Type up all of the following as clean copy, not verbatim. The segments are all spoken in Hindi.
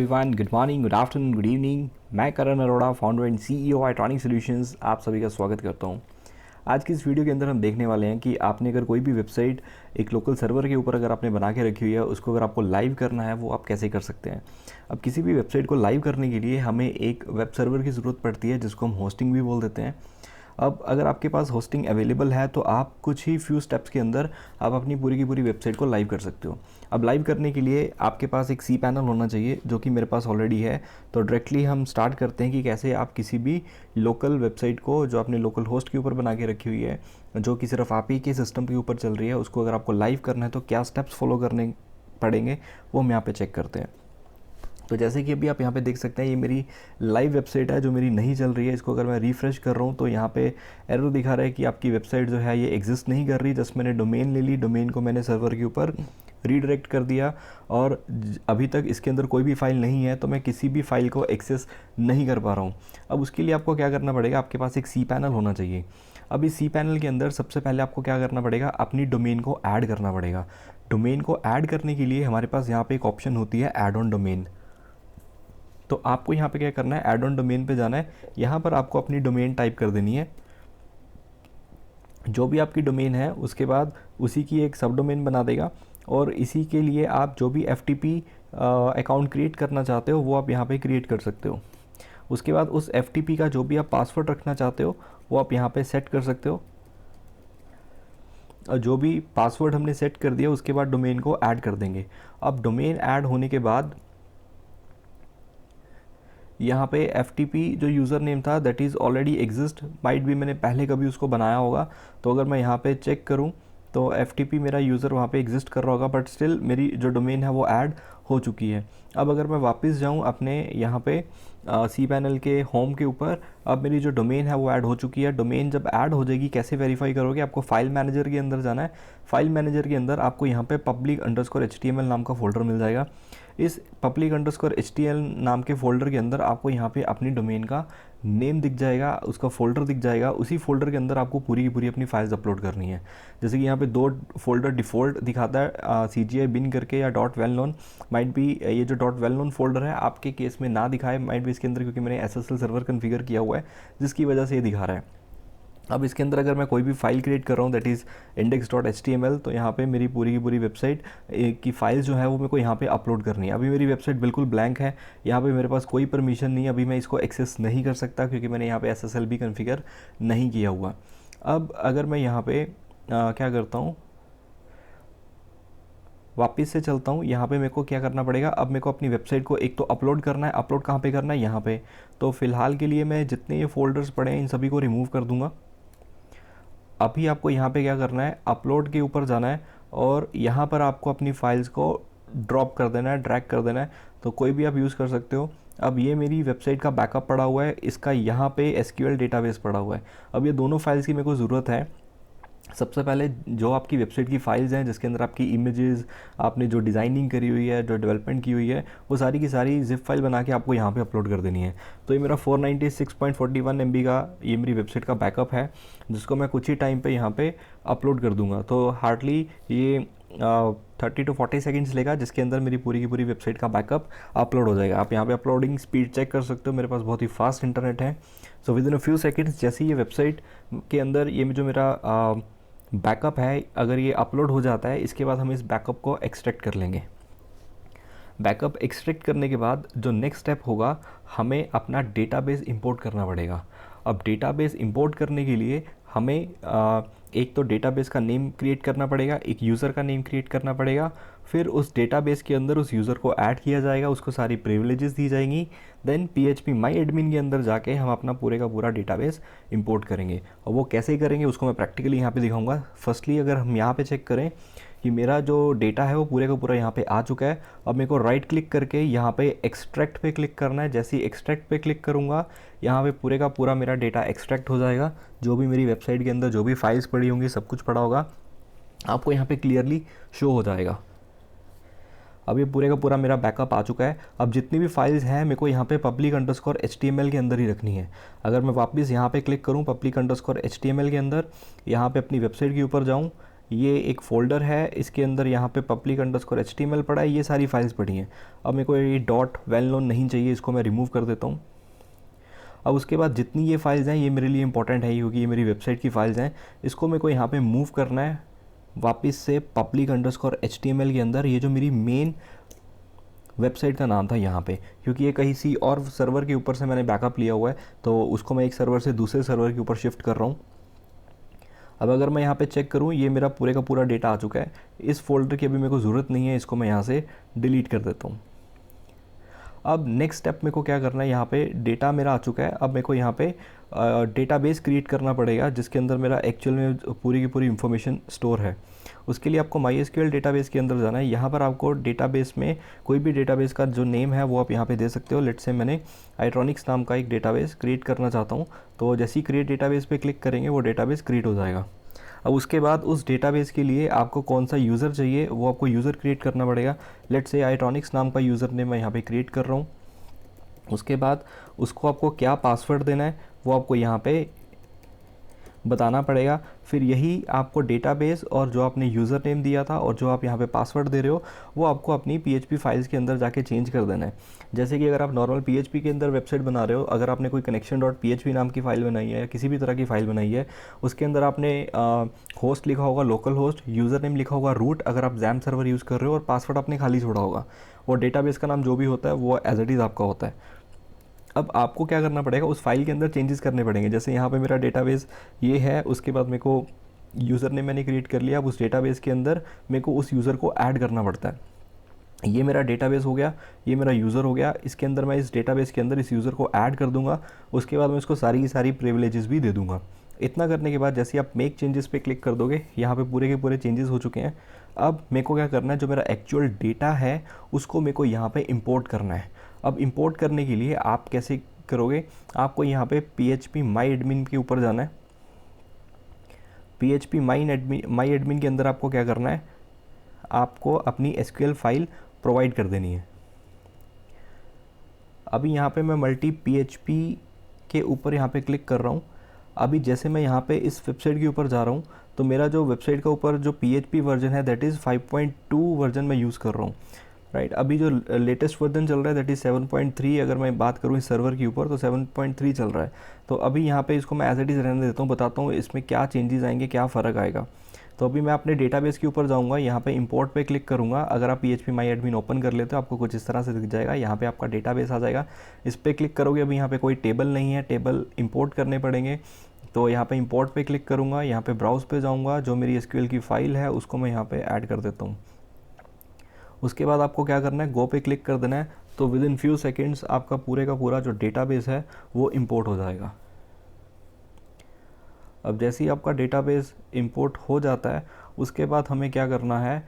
Everyone, good morning, good afternoon, good evening. मैं Karan Arora, founder and CEO Itronic solutions, आप सभी का स्वागत करता हूं। आज की इस वीडियो के अंदर हम देखने वाले हैं कि आपने अगर कोई भी वेबसाइट एक लोकल सर्वर के ऊपर अगर आपने बना के रखी हुई है, उसको अगर आपको लाइव करना है वो आप कैसे कर सकते हैं। अब किसी भी वेबसाइट को लाइव करने के लिए हमें एक वेब सर्वर की ज़रूरत पड़ती है, जिसको हम होस्टिंग भी बोल देते हैं। अब अगर आपके पास होस्टिंग अवेलेबल है तो आप कुछ ही फ्यू स्टेप्स के अंदर आप अपनी पूरी की पूरी वेबसाइट को लाइव कर सकते हो। अब लाइव करने के लिए आपके पास एक सी पैनल होना चाहिए, जो कि मेरे पास ऑलरेडी है। तो डायरेक्टली हम स्टार्ट करते हैं कि कैसे आप किसी भी लोकल वेबसाइट को जो आपने लोकल होस्ट के ऊपर बना के रखी हुई है, जो कि सिर्फ आप ही के सिस्टम के ऊपर चल रही है, उसको अगर आपको लाइव करना है तो क्या स्टेप्स फॉलो करने पड़ेंगे वो हम यहाँ पे चेक करते हैं। तो जैसे कि अभी आप यहाँ पे देख सकते हैं, ये मेरी लाइव वेबसाइट है जो मेरी नहीं चल रही है। इसको अगर मैं रिफ़्रेश कर रहा हूँ तो यहाँ पे एरर दिखा रहा है कि आपकी वेबसाइट जो है ये एग्जिस्ट नहीं कर रही। जस्ट मैंने डोमेन ले ली, डोमेन को मैंने सर्वर के ऊपर रीडायरेक्ट कर दिया और अभी तक इसके अंदर कोई भी फाइल नहीं है, तो मैं किसी भी फाइल को एक्सेस नहीं कर पा रहा हूँ। अब उसके लिए आपको क्या करना पड़ेगा, आपके पास एक सी पैनल होना चाहिए। अब इस सी पैनल के अंदर सबसे पहले आपको क्या करना पड़ेगा, अपनी डोमेन को ऐड करना पड़ेगा। डोमेन को ऐड करने के लिए हमारे पास यहाँ पे एक ऑप्शन होती है ऐड ऑन डोमेन। तो आपको यहाँ पे क्या करना है, ऐड ऑन डोमेन पे जाना है। यहाँ पर आपको अपनी डोमेन टाइप कर देनी है, जो भी आपकी डोमेन है। उसके बाद उसी की एक सब डोमेन बना देगा और इसी के लिए आप जो भी FTP अकाउंट क्रिएट करना चाहते हो वो आप यहाँ पे क्रिएट कर सकते हो। उसके बाद उस FTP का जो भी आप पासवर्ड रखना चाहते हो वो आप यहाँ पे सेट कर सकते हो। और जो भी पासवर्ड हमने सेट कर दिया उसके बाद डोमेन को ऐड कर देंगे। अब डोमेन ऐड होने के बाद यहाँ पे FTP जो यूज़र नेम था that is already exist, might भी मैंने पहले कभी उसको बनाया होगा। तो अगर मैं यहाँ पे चेक करूँ तो FTP मेरा यूज़र वहाँ पे एग्जिस्ट कर रहा होगा, बट स्टिल मेरी जो डोमेन है वो ऐड हो चुकी है। अब अगर मैं वापस जाऊँ अपने यहाँ पे सी पैनल के होम के ऊपर, अब मेरी जो डोमेन है वो ऐड हो चुकी है। डोमेन जब ऐड हो जाएगी कैसे वेरीफाई करोगे, आपको फाइल मैनेजर के अंदर जाना है। फाइल मैनेजर के अंदर आपको यहाँ पे public_html नाम का फोल्डर मिल जाएगा। इस public_html नाम के फ़ोल्डर के अंदर आपको यहाँ पे अपनी डोमेन का नेम दिख जाएगा, उसका फ़ोल्डर दिख जाएगा। उसी फ़ोल्डर के अंदर आपको पूरी की पूरी अपनी फाइल्स अपलोड करनी है। जैसे कि यहाँ पे 2 फोल्डर डिफ़ॉल्ट दिखाता है, CGI bin करके या .well_known। माइट भी ये जो .well_known फोल्डर है आपके केस में ना दिखाए, माइट भी इसके अंदर, क्योंकि मैंने SSL सर्वर कन्फिगर किया हुआ है जिसकी वजह से ये दिखा रहा है। अब इसके अंदर अगर मैं कोई भी फाइल क्रिएट कर रहा हूँ दैट इज़ index.html, तो यहाँ पे मेरी पूरी की पूरी वेबसाइट की फाइल जो है वो मेरे को यहाँ पे अपलोड करनी है। अभी मेरी वेबसाइट बिल्कुल ब्लैंक है, यहाँ पे मेरे पास कोई परमिशन नहीं है, अभी मैं इसको एक्सेस नहीं कर सकता क्योंकि मैंने यहाँ पे SSL भी कन्फिगर नहीं किया हुआ। अब अगर मैं यहाँ पे क्या करता हूँ, वापस से चलता हूँ, यहाँ पे मेरे को क्या करना पड़ेगा, अब मेरे को अपनी वेबसाइट को एक तो अपलोड करना है। अपलोड कहाँ पे करना है, यहाँ पे। तो फ़िलहाल के लिए मैं जितने ये फ़ोल्डर्स पड़े हैं इन सभी को रिमूव कर दूँगा। अभी आपको यहाँ पे क्या करना है, अपलोड के ऊपर जाना है और यहाँ पर आपको अपनी फाइल्स को ड्रॉप कर देना है, ड्रैग कर देना है। तो कोई भी आप यूज़ कर सकते हो। अब ये मेरी वेबसाइट का बैकअप पड़ा हुआ है, इसका यहाँ पे SQL डेटाबेस पड़ा हुआ है। अब ये दोनों फाइल्स की मेरे को ज़रूरत है। सबसे पहले जो आपकी वेबसाइट की फ़ाइल्स हैं जिसके अंदर आपकी इमेजेस, आपने जो डिज़ाइनिंग करी हुई है, जो डेवलपमेंट की हुई है, वो सारी की सारी ज़िप फाइल बना के आपको यहाँ पे अपलोड कर देनी है। तो ये मेरा 496.41 MB का ये मेरी वेबसाइट का बैकअप है, जिसको मैं कुछ ही टाइम पे यहाँ पे अपलोड कर दूँगा। तो हार्डली ये 30 to 40 सेकेंड्स लेगा, जिसके अंदर मेरी पूरी की पूरी वेबसाइट का बैकअप अपलोड हो जाएगा। आप यहाँ पे अपलोडिंग स्पीड चेक कर सकते हो, मेरे पास बहुत ही फास्ट इंटरनेट है। So with in a few seconds जैसे ये वेबसाइट के अंदर ये जो मेरा बैकअप है, अगर ये अपलोड हो जाता है, इसके बाद हम इस बैकअप को एक्सट्रैक्ट कर लेंगे। बैकअप एक्सट्रैक्ट करने के बाद जो नेक्स्ट स्टेप होगा, हमें अपना डेटाबेस इंपोर्ट करना पड़ेगा। अब डेटाबेस इंपोर्ट करने के लिए हमें एक तो डेटाबेस का नेम क्रिएट करना पड़ेगा, एक यूज़र का नेम क्रिएट करना पड़ेगा। फिर उस डेटाबेस के अंदर उस यूज़र को ऐड किया जाएगा, उसको सारी प्रिविलेजेस दी जाएंगी। देन PHP माई एडमिन के अंदर जाके हम अपना पूरे का पूरा डेटाबेस इंपोर्ट करेंगे। और वो कैसे करेंगे उसको मैं प्रैक्टिकली यहाँ पे दिखाऊंगा। फर्स्टली अगर हम यहाँ पे चेक करें कि मेरा जो डेटा है वो पूरे का पूरा यहाँ पे आ चुका है। अब मेरे को राइट क्लिक करके यहाँ पे एक्सट्रैक्ट पे क्लिक करना है। जैसे ही एक्सट्रैक्ट पे क्लिक करूँगा, यहाँ पे पूरे का पूरा मेरा डेटा एक्सट्रैक्ट हो जाएगा। जो भी मेरी वेबसाइट के अंदर जो भी फाइल्स पड़ी होंगी सब कुछ पड़ा होगा, आपको यहाँ पे क्लियरली शो हो जाएगा। अब ये पूरे का पूरा मेरा बैकअप आ चुका है। अब जितनी भी फाइल्स हैं मेरे को यहाँ पे public_html के अंदर ही रखनी है। अगर मैं वापस यहाँ पे क्लिक करूँ public_html के अंदर, यहाँ पे अपनी वेबसाइट के ऊपर जाऊँ, ये एक फ़ोल्डर है, इसके अंदर यहाँ पे public_html पड़ा है, ये सारी फाइल्स पड़ी हैं। अब मेरे को ये डॉट वेल नोन नहीं चाहिए, इसको मैं रिमूव कर देता हूँ। अब उसके बाद जितनी ये फाइल्स हैं ये मेरे लिए इंपॉर्टेंट है क्योंकि ये मेरी वेबसाइट की फाइल्स हैं। इसको मेरे को यहाँ पे मूव करना है वापस से public_html के अंदर। ये जो मेरी मेन वेबसाइट का नाम था यहाँ पे, क्योंकि ये कहीं सी और सर्वर के ऊपर से मैंने बैकअप लिया हुआ है, तो उसको मैं एक सर्वर से दूसरे सर्वर के ऊपर शिफ्ट कर रहा हूँ। अब अगर मैं यहाँ पे चेक करूँ, ये मेरा पूरे का पूरा डेटा आ चुका है। इस फोल्डर की अभी मेरे को ज़रूरत नहीं है, इसको मैं यहाँ से डिलीट कर देता हूँ। अब नेक्स्ट स्टेप मेरे को क्या करना है, यहाँ पे डेटा मेरा आ चुका है। अब मेरे को यहाँ पे डेटाबेस क्रिएट करना पड़ेगा जिसके अंदर मेरा एक्चुअल में पूरी की पूरी इन्फॉर्मेशन स्टोर है। उसके लिए आपको MySQL डेटाबेस के अंदर जाना है। यहाँ पर आपको डेटाबेस में कोई भी डेटाबेस का जो नेम है वो आप यहाँ पे दे सकते हो। लेट्स से मैंने आइट्रॉनिक्स नाम का एक डेटाबेस क्रिएट करना चाहता हूँ, तो जैसे ही क्रिएट डेटाबेस पे क्लिक करेंगे वो डेटाबेस क्रिएट हो जाएगा। अब उसके बाद उस डेटाबेस के लिए आपको कौन सा यूज़र चाहिए वो आपको यूज़र क्रिएट करना पड़ेगा। लेट्स से आइट्रॉनिक्स नाम का यूज़र नेम मैं यहाँ पे क्रिएट कर रहा हूँ। उसके बाद उसको आपको क्या पासवर्ड देना है वो आपको यहाँ पे बताना पड़ेगा। फिर यही आपको डेटाबेस और जो आपने यूज़र नेम दिया था और जो आप यहाँ पे पासवर्ड दे रहे हो वो आपको अपनी PHP फाइल्स के अंदर जाके चेंज कर देना है। जैसे कि अगर आप नॉर्मल PHP के अंदर वेबसाइट बना रहे हो, अगर आपने कोई connection.php नाम की फ़ाइल बनाई है या किसी भी तरह की फ़ाइल बनाई है, उसके अंदर आपने होस्ट लिखा होगा लोकल होस्ट, यूज़र नेम लिखा होगा रूट अगर आप XAMPP सर्वर यूज़ कर रहे हो, और पासवर्ड आपने खाली छोड़ा होगा, और डेटाबेस का नाम जो भी होता है वो एज इट इज़ आपका होता है। अब आपको क्या करना पड़ेगा, उस फाइल के अंदर चेंजेस करने पड़ेंगे। जैसे यहाँ पे मेरा डेटाबेस ये है, उसके बाद मेरे को यूज़र नेम मैंने क्रिएट कर लिया। अब उस डेटाबेस के अंदर मेरे को उस यूज़र को ऐड करना पड़ता है। ये मेरा डेटाबेस हो गया, ये मेरा यूज़र हो गया। इसके अंदर मैं इस डेटाबेस के अंदर इस यूज़र को ऐड कर दूंगा। उसके बाद मैं इसको सारी की सारी प्रिविलेजेस भी दे दूंगा। इतना करने के बाद जैसे आप मेक चेंजेस पे क्लिक कर दोगे, यहाँ पे पूरे के पूरे चेंजेस हो चुके हैं। अब मेरे को क्या करना है, जो मेरा एक्चुअल डेटा है उसको मेरे को यहाँ पे इंपोर्ट करना है। अब इंपोर्ट करने के लिए आप कैसे करोगे, आपको यहाँ पे PHP माई एडमिन के ऊपर जाना है। PHP माई एडमिन के अंदर आपको क्या करना है, आपको अपनी SQL फाइल प्रोवाइड कर देनी है। अभी यहाँ पे मैं मल्टी PHP के ऊपर यहाँ पे क्लिक कर रहा हूँ। अभी जैसे मैं यहाँ पे इस वेबसाइट के ऊपर जा रहा हूँ तो मेरा जो वेबसाइट का ऊपर जो PHP वर्जन है दैट इज़ 5.2 वर्जन मैं यूज़ कर रहा हूँ, राइट। अभी जो लेटेस्ट वर्जन चल रहा है दैट इज़ 7.3। अगर मैं बात करूँ इस सर्वर के ऊपर तो 7.3 चल रहा है। तो अभी यहाँ पे इसको मैं एज इट इज़ रहने देता हूँ, बताता हूँ इसमें क्या चेंजेस आएंगे, क्या फ़र्क आएगा। तो अभी मैं अपने डेटाबेस के ऊपर जाऊँगा, यहाँ पे इंपोर्ट पे क्लिक करूँगा। अगर आप PHP माई एडमिन ओपन कर लेते हो आपको कुछ इस तरह से दिख जाएगा, यहाँ पे आपका डेटाबेस आ जाएगा। इस पर क्लिक करोगे, अभी यहाँ पे कोई टेबल नहीं है, टेबल इंपोर्ट करने पड़ेंगे। तो यहाँ पे इंपोर्ट पे क्लिक करूँगा, यहाँ पे ब्राउज़ पे जाऊँगा, जो मेरी SQL की फ़ाइल है उसको मैं यहाँ पे ऐड कर देता हूँ। उसके बाद आपको क्या करना है, गो पे क्लिक कर देना है। तो विद इन फ्यू सेकेंड्स आपका पूरे का पूरा जो डेटाबेस है वो इंपोर्ट हो जाएगा। अब जैसे ही आपका डेटाबेस इंपोर्ट हो जाता है उसके बाद हमें क्या करना है,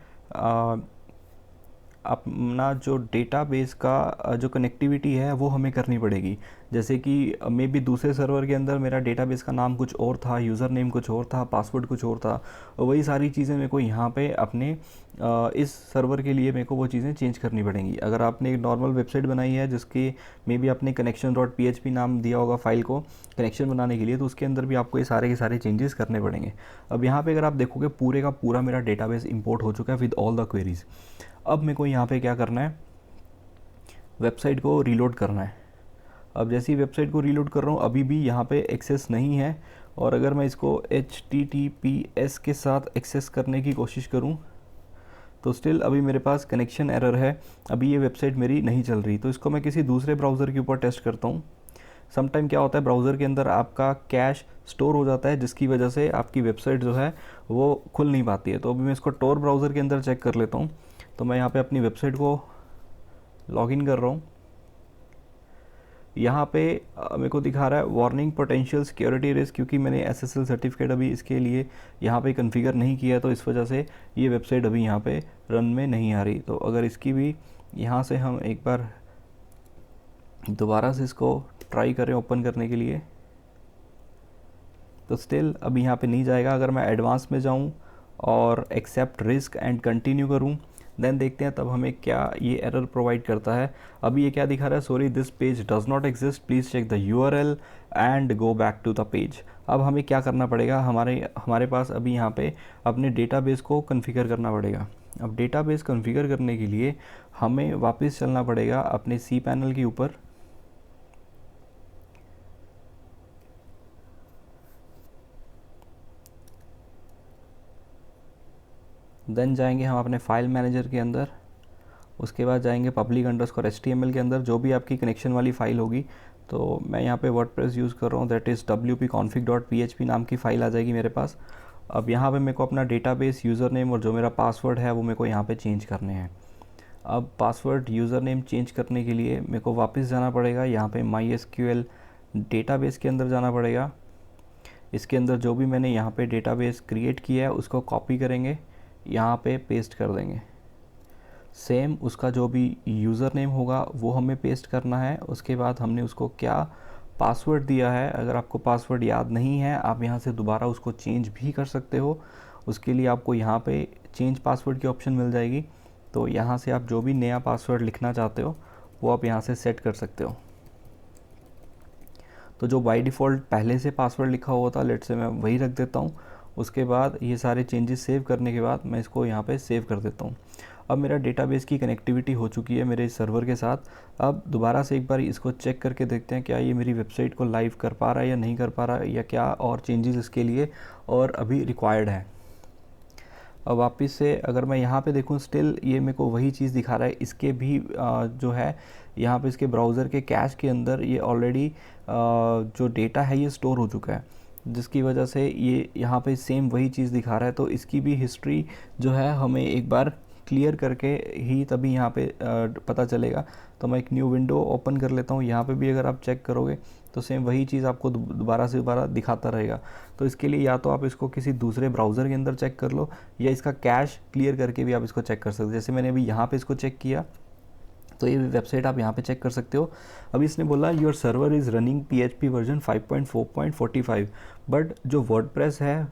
अपना जो डेटाबेस का जो कनेक्टिविटी है वो हमें करनी पड़ेगी। जैसे कि मे बी दूसरे सर्वर के अंदर मेरा डेटाबेस का नाम कुछ और था, यूज़र नेम कुछ और था, पासवर्ड कुछ और था, और वही सारी चीज़ें मेरे को यहाँ पे अपने इस सर्वर के लिए मेरे को वो चीज़ें चेंज करनी पड़ेंगी। अगर आपने एक नॉर्मल वेबसाइट बनाई है जिसके मे बी आपने connection.php नाम दिया होगा फाइल को कनेक्शन बनाने के लिए, तो उसके अंदर भी आपको ये सारे के सारे चेंजेस करने पड़ेंगे। अब यहाँ पे अगर आप देखोगे पूरे का पूरा मेरा डेटाबेस इंपोर्ट हो चुका है विद ऑल द क्वेरीज़। अब मेरे को यहाँ पे क्या करना है, वेबसाइट को रीलोड करना है। अब जैसे ही वेबसाइट को रीलोड कर रहा हूँ अभी भी यहाँ पे एक्सेस नहीं है, और अगर मैं इसको HTTPS के साथ एक्सेस करने की कोशिश करूँ तो स्टिल अभी मेरे पास कनेक्शन एरर है, अभी ये वेबसाइट मेरी नहीं चल रही। तो इसको मैं किसी दूसरे ब्राउज़र के ऊपर टेस्ट करता हूँ। समटाइम क्या होता है, ब्राउज़र के अंदर आपका कैश स्टोर हो जाता है जिसकी वजह से आपकी वेबसाइट जो है वो खुल नहीं पाती है। तो अभी मैं इसको टोर ब्राउज़र के अंदर चेक कर लेता हूँ। तो मैं यहाँ पे अपनी वेबसाइट को लॉगिन कर रहा हूँ। यहाँ पे मेरे को दिखा रहा है वार्निंग पोटेंशियल सिक्योरिटी रिस्क, क्योंकि मैंने SSL सर्टिफिकेट अभी इसके लिए यहाँ पे कॉन्फ़िगर नहीं किया, तो इस वजह से ये वेबसाइट अभी यहाँ पे रन में नहीं आ रही। तो अगर इसकी भी यहाँ से हम एक बार दोबारा से इसको ट्राई करें ओपन करने के लिए, तो स्टिल अभी यहाँ पे नहीं जाएगा। अगर मैं एडवांस में जाऊँ और एक्सेप्ट रिस्क एंड कंटिन्यू करूँ देन देखते हैं तब हमें क्या ये एरर प्रोवाइड करता है। अभी ये क्या दिखा रहा है, sorry this page does not exist, please check the URL and go back to the page. अब हमें क्या करना पड़ेगा, हमारे पास अभी यहाँ पे अपने डेटाबेस को कॉन्फ़िगर करना पड़ेगा। अब डेटाबेस कॉन्फ़िगर करने के लिए हमें वापस चलना पड़ेगा अपने सी पैनल के ऊपर। देन जाएंगे हम अपने फाइल मैनेजर के अंदर, उसके बाद जाएंगे public_html के अंदर, जो भी आपकी कनेक्शन वाली फ़ाइल होगी। तो मैं यहाँ पे वर्डप्रेस यूज़ कर रहा हूँ, दैट इज़ wp-config.php नाम की फ़ाइल आ जाएगी मेरे पास। अब यहाँ पे मेरे को अपना डेटाबेस यूज़र नेम और जो मेरा पासवर्ड है वो मेरे को यहाँ पे चेंज करने हैं। अब पासवर्ड यूज़र नेम चेंज करने के लिए मेरे को वापस जाना पड़ेगा, यहाँ पे MySQL डेटाबेस के अंदर जाना पड़ेगा। इसके अंदर जो भी मैंने यहाँ पे डेटाबेस क्रिएट किया है उसको कॉपी करेंगे, यहाँ पे पेस्ट कर देंगे। सेम उसका जो भी यूज़र नेम होगा वो हमें पेस्ट करना है। उसके बाद हमने उसको क्या पासवर्ड दिया है, अगर आपको पासवर्ड याद नहीं है आप यहाँ से दोबारा उसको चेंज भी कर सकते हो। उसके लिए आपको यहाँ पे चेंज पासवर्ड की ऑप्शन मिल जाएगी, तो यहाँ से आप जो भी नया पासवर्ड लिखना चाहते हो वो आप यहाँ से सेट कर सकते हो। तो जो बाय डिफ़ॉल्ट पहले से पासवर्ड लिखा हुआ था, लेट से मैं वही रख देता हूँ। उसके बाद ये सारे चेंजेस सेव करने के बाद मैं इसको यहाँ पे सेव कर देता हूँ। अब मेरा डेटाबेस की कनेक्टिविटी हो चुकी है मेरे सर्वर के साथ। अब दोबारा से एक बार इसको चेक करके देखते हैं क्या ये मेरी वेबसाइट को लाइव कर पा रहा है या नहीं कर पा रहा है, या क्या और चेंजेस इसके लिए और अभी रिक्वायर्ड है। अब वापस से अगर मैं यहाँ पे देखूँ, स्टिल ये मेरे को वही चीज़ दिखा रहा है। इसके भी जो है यहाँ पे इसके ब्राउज़र के कैश के अंदर ये ऑलरेडी जो डेटा है ये स्टोर हो चुका है, जिसकी वजह से ये यहाँ पे सेम वही चीज़ दिखा रहा है। तो इसकी भी हिस्ट्री जो है हमें एक बार क्लियर करके ही तभी यहाँ पे पता चलेगा। तो मैं एक न्यू विंडो ओपन कर लेता हूँ। यहाँ पे भी अगर आप चेक करोगे तो सेम वही चीज़ आपको दोबारा से दोबारा दिखाता रहेगा। तो इसके लिए या तो आप इसको किसी दूसरे ब्राउज़र के अंदर चेक कर लो, या इसका कैश क्लियर करके भी आप इसको चेक कर सकते हो। जैसे मैंने अभी यहाँ पे इसको चेक किया, तो ये वेबसाइट आप यहाँ पे चेक कर सकते हो। अभी इसने बोला your server is running PHP version 5.4.45, but जो वर्डप्रेस है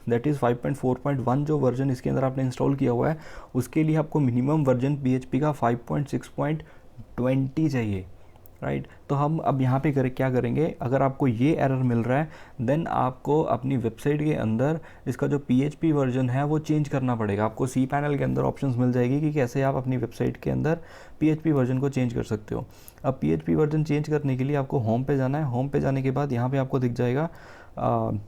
दैट इज़ 5.4.1 जो वर्जन इसके अंदर आपने इंस्टॉल किया हुआ है, उसके लिए आपको मिनिमम वर्जन PHP का 5.6.20 चाहिए, राइट। तो हम अब यहाँ पे क्या करेंगे, अगर आपको ये एरर मिल रहा है देन आपको अपनी वेबसाइट के अंदर इसका जो PHP वर्जन है वो चेंज करना पड़ेगा। आपको सी पैनल के अंदर ऑप्शंस मिल जाएगी कि कैसे आप अपनी वेबसाइट के अंदर PHP वर्जन को चेंज कर सकते हो। अब PHP वर्जन चेंज करने के लिए आपको होम पे जाना है। होम पे जाने के बाद यहाँ पे आपको दिख जाएगा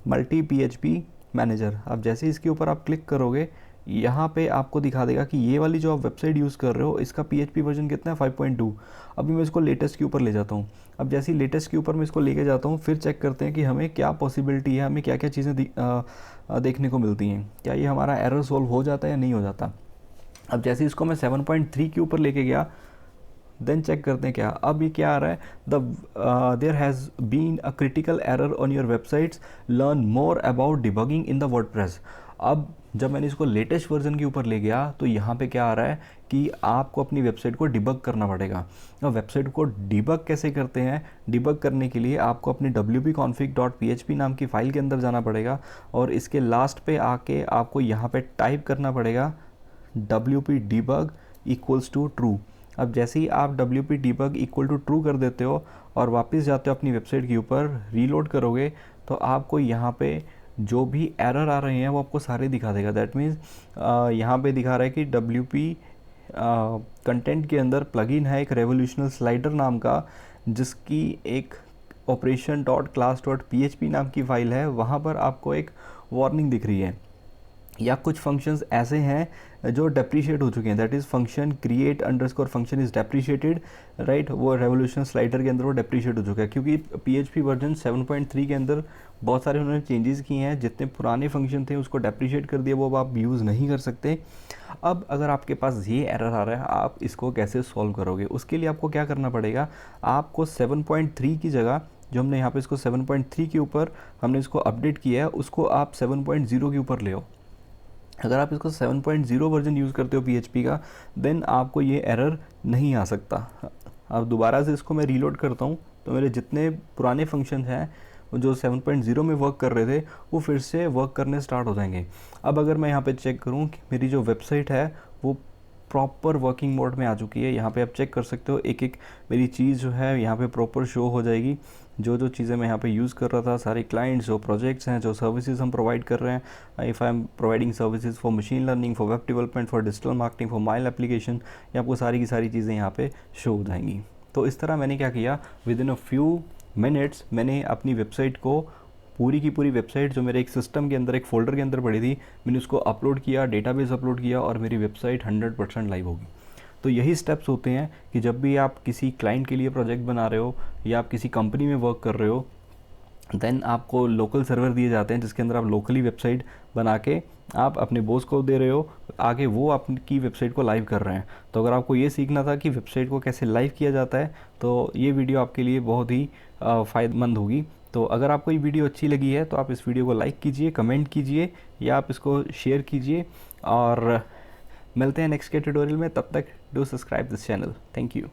मल्टी PHP मैनेजर। अब जैसे इसके ऊपर आप क्लिक करोगे, यहाँ पे आपको दिखा देगा कि ये वाली जो आप वेबसाइट यूज़ कर रहे हो इसका PHP वर्जन कितना है, 5.2। अभी मैं इसको लेटेस्ट के ऊपर ले जाता हूँ। अब जैसे ही लेटेस्ट के ऊपर मैं इसको लेके जाता हूँ, फिर चेक करते हैं कि हमें क्या पॉसिबिलिटी है, हमें क्या क्या चीज़ें देखने को मिलती हैं, क्या ये हमारा एरर सॉल्व हो जाता है या नहीं हो जाता। अब जैसे इसको मैं 7.3 के ऊपर लेके गया, देन चेक करते हैं क्या। अब ये क्या आ रहा है, there has been a critical error on your websites, learn more about debugging in the WordPress. अब जब मैंने इसको लेटेस्ट वर्जन के ऊपर ले गया तो यहाँ पे क्या आ रहा है कि आपको अपनी वेबसाइट को डिबग करना पड़ेगा। अब वेबसाइट को डिबग कैसे करते हैं, डिबग करने के लिए आपको अपनी wp-config.php नाम की फ़ाइल के अंदर जाना पड़ेगा, और इसके लास्ट पे आके आपको यहाँ पे टाइप करना पड़ेगा wp debug equals to true. अब जैसे ही आप wp debug equal to true कर देते हो और वापस जाते हो अपनी वेबसाइट के ऊपर, रीलोड करोगे तो आपको यहाँ पे जो भी एरर आ रहे हैं वो आपको सारे दिखा देगा। दैट मीन्स यहाँ पे दिखा रहा है कि WP कंटेंट के अंदर प्लगइन है एक रेवोल्यूशनल स्लाइडर नाम का, जिसकी एक operation.class.php नाम की फ़ाइल है। वहाँ पर आपको एक वार्निंग दिख रही है, या कुछ फंक्शंस ऐसे हैं जो डेप्रीशिएट हो चुके हैं, that is function create underscore function is depreciated, right. वो रेवोल्यूशन स्लाइडर के अंदर वो डेप्रीशिएट हो चुका है, क्योंकि PHP वर्जन 7.3 के अंदर बहुत सारे उन्होंने चेंजेस किए हैं। जितने पुराने फंक्शन थे उसको डेप्रीशिएट कर दिया, वो अब आप यूज़ नहीं कर सकते। अब अगर आपके पास ये एरर आ रहा है, आप इसको कैसे सॉल्व करोगे, उसके लिए आपको क्या करना पड़ेगा, आपको 7.3 की जगह जो हमने यहाँ पे इसको 7.3 के ऊपर हमने इसको अपडेट किया है, उसको आप 7.0 के ऊपर ले आओ। अगर आप इसको 7.0 वर्जन यूज़ करते हो PHP का, देन आपको ये एरर नहीं आ सकता। अब दोबारा से इसको मैं रीलोड करता हूँ तो मेरे जितने पुराने फंक्शन हैं जो 7.0 में वर्क कर रहे थे वो फिर से वर्क करने स्टार्ट हो जाएंगे। अब अगर मैं यहाँ पे चेक करूँ कि मेरी जो वेबसाइट है वो प्रॉपर वर्किंग मोड में आ चुकी है। यहाँ पे आप चेक कर सकते हो, एक एक मेरी चीज़ जो है यहाँ पे प्रॉपर शो हो जाएगी। जो जो चीज़ें मैं यहाँ पे यूज़ कर रहा था, सारे क्लाइंट्स, जो प्रोजेक्ट्स हैं, जो सर्विसेज हम प्रोवाइड कर रहे हैं, if I am providing services for machine learning, for web development, for digital marketing, for mobile application, ये आपको सारी की सारी चीज़ें यहाँ पे शो हो जाएंगी। तो इस तरह मैंने क्या किया, with in a few minutes मैंने अपनी वेबसाइट को, पूरी की पूरी वेबसाइट जो मेरे एक सिस्टम के अंदर, एक फ़ोल्डर के अंदर पड़ी थी, मैंने उसको अपलोड किया, डेटाबेस अपलोड किया और मेरी वेबसाइट 100% लाइव होगी। तो यही स्टेप्स होते हैं कि जब भी आप किसी क्लाइंट के लिए प्रोजेक्ट बना रहे हो या आप किसी कंपनी में वर्क कर रहे हो, देन आपको लोकल सर्वर दिए जाते हैं जिसके अंदर आप लोकली वेबसाइट बना के आप अपने बॉस को दे रहे हो, आगे वो आपकी वेबसाइट को लाइव कर रहे हैं। तो अगर आपको ये सीखना था कि वेबसाइट को कैसे लाइव किया जाता है, तो ये वीडियो आपके लिए बहुत ही फ़ायदेमंद होगी। तो अगर आपको ये वीडियो अच्छी लगी है तो आप इस वीडियो को लाइक कीजिए, कमेंट कीजिए या आप इसको शेयर कीजिए, और मिलते हैं नेक्स्ट के ट्यूटोरियल में। तब तक do subscribe this channel. Thank you.